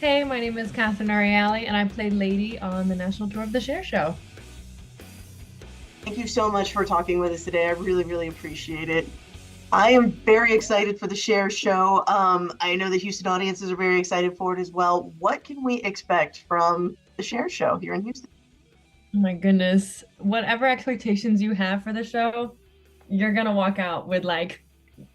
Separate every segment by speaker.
Speaker 1: Hey, my name is Catherine Ariale, and I played Lady on the national tour of the Cher Show.
Speaker 2: Thank you so much for talking with us today. I really, really appreciate it. I am very excited for the Cher Show. I know the Houston audiences are very excited for it as well. What can we expect from the Cher Show here in Houston?
Speaker 1: Oh my goodness. Whatever expectations you have for the show, you're gonna walk out with like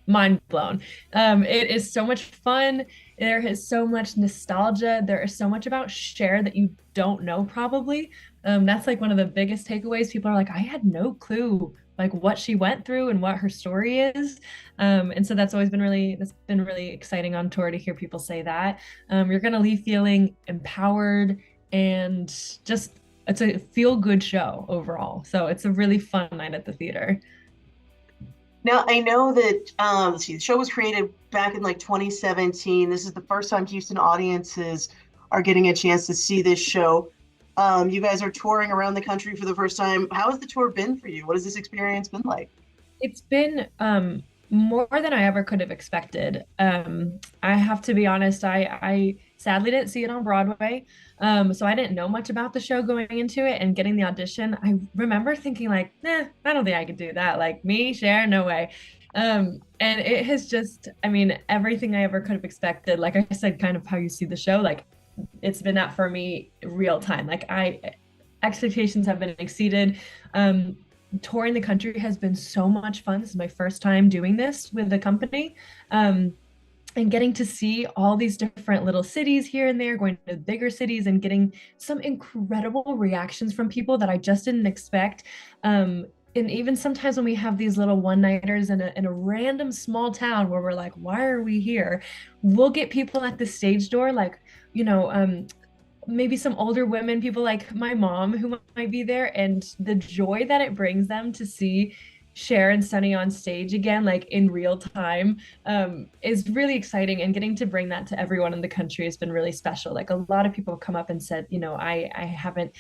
Speaker 1: mind blown. It is so much fun. There is so much nostalgia. There is so much about Cher that you don't know probably. That's like one of the biggest takeaways. People are like, I had no clue like what she went through and what her story is. And so that's been really exciting on tour to hear people say that. You're gonna leave feeling empowered and just it's a feel good show overall. So it's a really fun night at the theater.
Speaker 2: Now, I know that let's see, the show was created back in like 2017. This is the first time Houston audiences are getting a chance to see this show. You guys are touring around the country for the first time. How has the tour been for you? What has this experience been like?
Speaker 1: It's been more than I ever could have expected. I have to be honest, I sadly didn't see it on Broadway. So I didn't know much about the show going into it and getting the audition. I remember thinking like, nah, I don't think I could do that. Like me, Cher, no way. And it has just, I mean, everything I ever could have expected. Like I said, kind of how you see the show, like it's been that for me real time. Like I expectations have been exceeded. Um, Touring the country has been so much fun. This is my first time doing this with the company. And getting to see all these different little cities here and there, going to bigger cities and getting some incredible reactions from people that I just didn't expect. And even sometimes when we have these little one-nighters in a random small town where we're like, why are we here? We'll get people at the stage door, like, you know, maybe some older women, people like my mom who might be there, and the joy that it brings them to see Cher and Sunny on stage again, like in real time, is really exciting. And getting to bring that to everyone in the country has been really special. Like a lot of people come up and said, you know, I haven't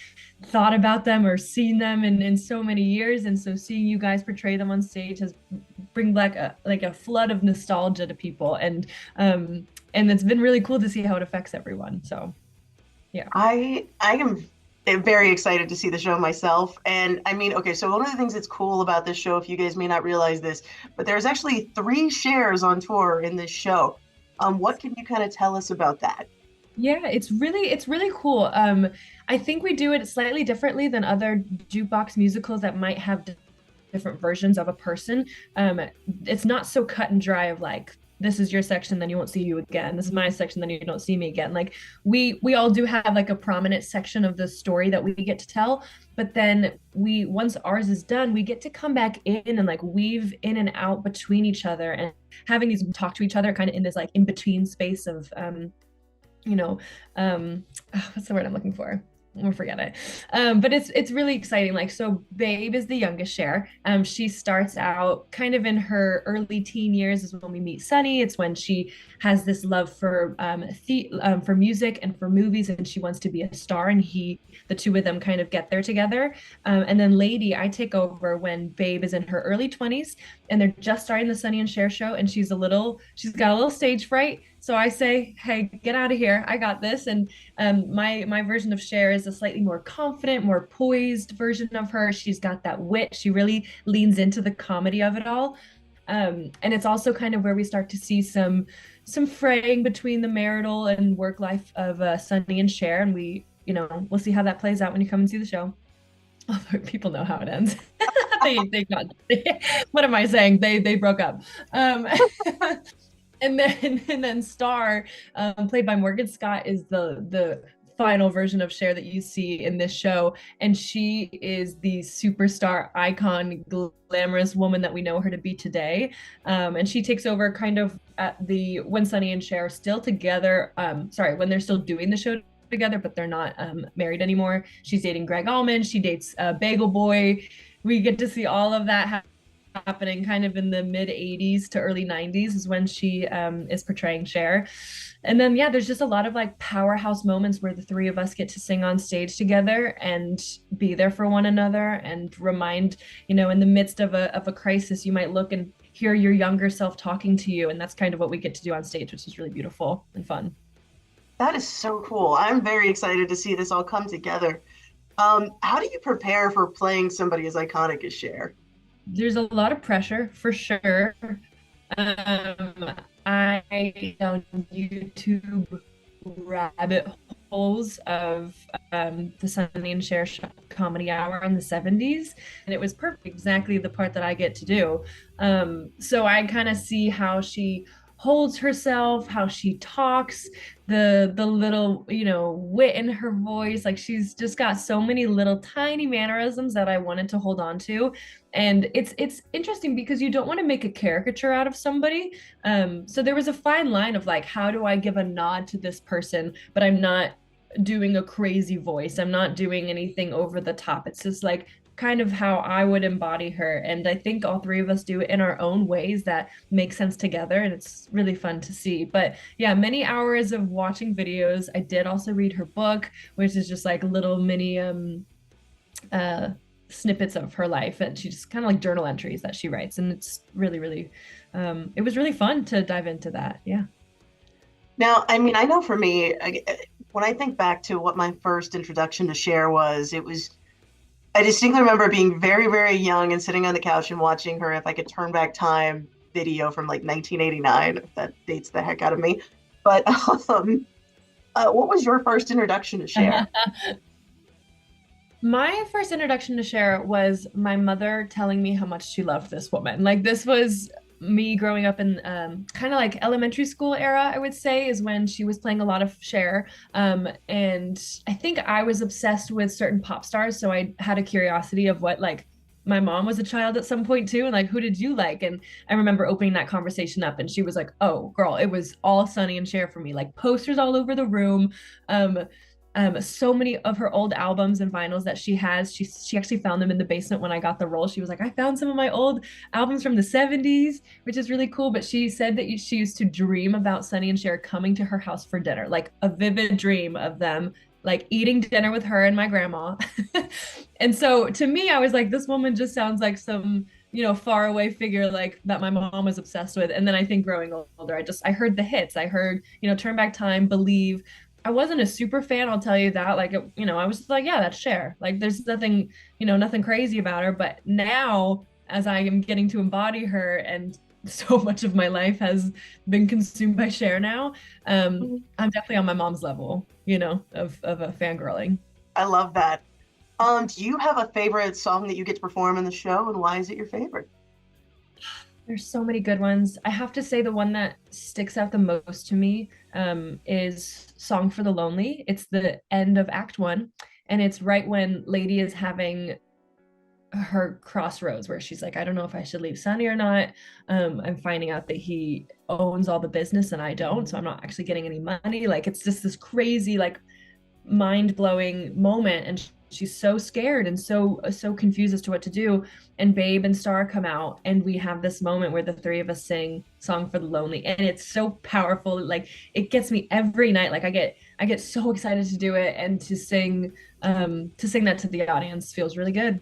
Speaker 1: thought about them or seen them in so many years. And so seeing you guys portray them on stage has bring back a flood of nostalgia to people. And it's been really cool to see how it affects everyone. So yeah.
Speaker 2: I am very excited to see the show myself. And I mean, okay, so one of the things that's cool about this show, if you guys may not realize this, but there's actually three shares on tour in this show. What can you kind of tell us about that?
Speaker 1: Yeah, it's really cool. I think we do it slightly differently than other jukebox musicals that might have different versions of a person. It's not so cut and dry of like this is your section, then you won't see you again. This is my section, then you don't see me again. Like we all do have like a prominent section of the story that we get to tell, but then we once ours is done, we get to come back in and like weave in and out between each other and having these talk to each other kind of in this like in between space of you know, what's the word I'm looking for? We'll forget it. But it's really exciting. Like, so Babe is the youngest Cher. She starts out kind of in her early teen years is when we meet Sunny. It's when she has this love for music and for movies, and she wants to be a star. And the two of them kind of get there together. And then Lady, I take over when Babe is in her early 20s, and they're just starting the Sunny and Cher show, and she's got a little stage fright. So I say, hey, get out of here. I got this. And my version of Cher is a slightly more confident, more poised version of her. She's got that wit. She really leans into the comedy of it all. And it's also kind of where we start to see some fraying between the marital and work life of Sunny and Cher. And we'll see how that plays out when you come and see the show. Although people know how it ends. They got what am I saying? They broke up. And then Star, played by Morgan Scott, is the final version of Cher that you see in this show, and she is the superstar icon, glamorous woman that we know her to be today. And she takes over kind of at the when Sunny and Cher are still together. Sorry, when they're still doing the show together, but they're not married anymore. She's dating Greg Allman. She dates Bagel Boy. We get to see all of that happening kind of in the mid 80s to early 90s is when she is portraying Cher. And then yeah, there's just a lot of like powerhouse moments where the three of us get to sing on stage together and be there for one another and remind, in the midst of a crisis, you might look and hear your younger self talking to you, and that's kind of what we get to do on stage, which is really beautiful and fun.
Speaker 2: That is so cool. I'm very excited to see this all come together. How do you prepare for playing somebody as iconic as Cher?
Speaker 1: There's a lot of pressure for sure. Um, I on YouTube rabbit holes of the Sunny and Cher comedy hour in the 70s, and it was perfect, exactly the part that I get to do. So I kind of see how she holds herself, how she talks, the little, wit in her voice. Like she's just got so many little tiny mannerisms that I wanted to hold on to. And it's interesting because you don't want to make a caricature out of somebody. So there was a fine line of like, how do I give a nod to this person, but I'm not doing a crazy voice. I'm not doing anything over the top. It's just like kind of how I would embody her. And I think all three of us do it in our own ways that make sense together. And it's really fun to see. But yeah, many hours of watching videos. I did also read her book, which is just like little mini uh snippets of her life, and she just kind of like journal entries that she writes, and it's really it was really fun to dive into that. Yeah.
Speaker 2: Now, I mean, I know for me, when I think back to what my first introduction to Cher was, I distinctly remember being very, very young and sitting on the couch and watching her If I Could Turn Back Time video from like 1989, if that dates the heck out of me. But what was your first introduction to Cher?
Speaker 1: My first introduction to Cher was my mother telling me how much she loved this woman. Like this was me growing up in kind of like elementary school era, I would say, is when she was playing a lot of Cher. And I think I was obsessed with certain pop stars, so I had a curiosity of what like my mom was a child at some point too, and like who did you like? And I remember opening that conversation up, and she was like, "Oh, girl, it was all Sunny and Cher for me. Like posters all over the room." Um, so many of her old albums and vinyls that she has. She actually found them in the basement when I got the role. She was like, I found some of my old albums from the 70s, which is really cool. But she said that she used to dream about Sonny and Cher coming to her house for dinner, like a vivid dream of them like eating dinner with her and my grandma. And so to me, I was like, this woman just sounds like some, far away figure like that my mom was obsessed with. And then I think growing older, I heard the hits. I heard, Turn Back Time, Believe. I wasn't a super fan, I'll tell you that. Like, I was just like, yeah, that's Cher. Like, there's nothing, nothing crazy about her. But now, as I am getting to embody her, and so much of my life has been consumed by Cher now, I'm definitely on my mom's level, of a fangirling.
Speaker 2: I love that. Do you have a favorite song that you get to perform in the show, and why is it your favorite?
Speaker 1: There's so many good ones. I have to say the one that sticks out the most to me is Song for the Lonely. It's the end of Act One, and it's right when Lady is having her crossroads where she's like, I don't know if I should leave Sonny or not. I'm finding out that he owns all the business and I don't, so I'm not actually getting any money. Like it's just this crazy, like mind-blowing moment, and she's so scared and so confused as to what to do. And Babe and Star come out, and we have this moment where the three of us sing Song for the Lonely, and it's so powerful. Like it gets me every night. Like I get so excited to do it, and to sing that to the audience feels really good.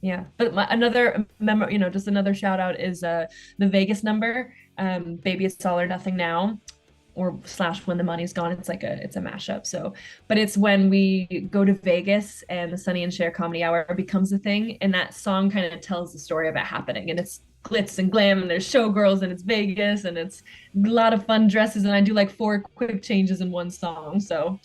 Speaker 1: Yeah, but another just another shout out is the Vegas number, Baby It's All or Nothing Now, or slash When the Money's Gone. It's a mashup. So, but it's when we go to Vegas and the Sonny and Cher comedy hour becomes a thing, and that song kind of tells the story of it happening, and it's glitz and glam, and there's showgirls, and it's Vegas, and it's a lot of fun dresses, and I do like four quick changes in one song. So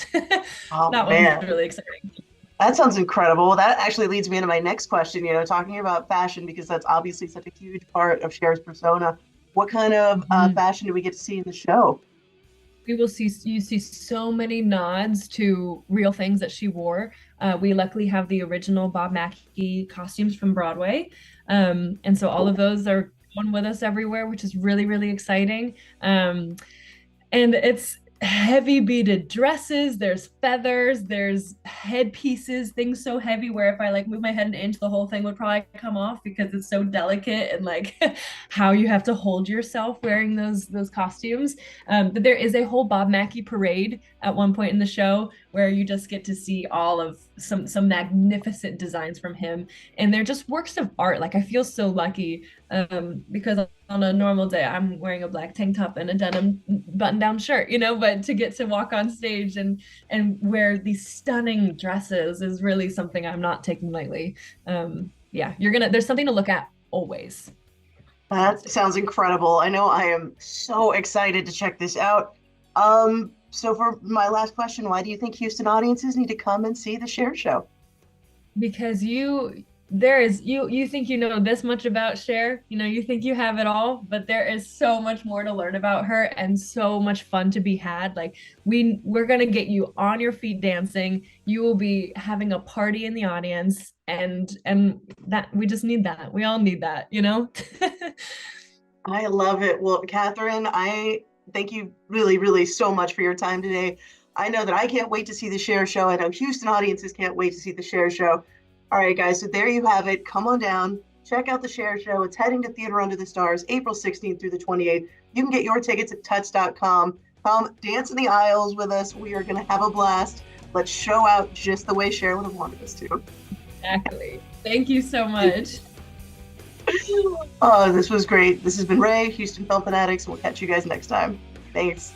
Speaker 2: Oh
Speaker 1: that one's
Speaker 2: man,
Speaker 1: really exciting.
Speaker 2: that sounds incredible. That actually leads me into my next question, talking about fashion, because that's obviously such a huge part of Cher's persona. What kind of
Speaker 1: Mhm.
Speaker 2: fashion do we get to see in the show?
Speaker 1: You see so many nods to real things that she wore. We luckily have the original Bob Mackie costumes from Broadway, and so all of those are going with us everywhere, which is really exciting. And it's heavy beaded dresses, there's feathers, there's headpieces, things so heavy where if I like move my head an inch, the whole thing would probably come off because it's so delicate, and like how you have to hold yourself wearing those costumes. But there is a whole Bob Mackie parade at one point in the show where you just get to see all of some magnificent designs from him, and they're just works of art. Like I feel so lucky because on a normal day I'm wearing a black tank top and a denim button-down shirt, but to get to walk on stage and wear these stunning dresses is really something I'm not taking lightly. Yeah, there's something to look at always.
Speaker 2: That sounds incredible. I know I am so excited to check this out. So for my last question, why do you think Houston audiences need to come and see the Cher Show?
Speaker 1: Because you think you know this much about Cher, you think you have it all, but there is so much more to learn about her and so much fun to be had. Like we're gonna get you on your feet dancing. You will be having a party in the audience, and that we just need that. We all need that.
Speaker 2: I love it. Well, Catherine, I thank you really, really so much for your time today. I know that I can't wait to see the Cher Show. I know Houston audiences can't wait to see the Cher Show. All right, guys, so there you have it. Come on down, check out the Cher Show. It's heading to Theater Under the Stars, April 16th through the 28th. You can get your tickets at tuts.com. Come dance in the aisles with us. We are going to have a blast. Let's show out just the way Cher would have wanted us to.
Speaker 1: Exactly. Thank you so much.
Speaker 2: Oh, this was great. This has been Ray, Houston Film Fanatics, and we'll catch you guys next time. Thanks.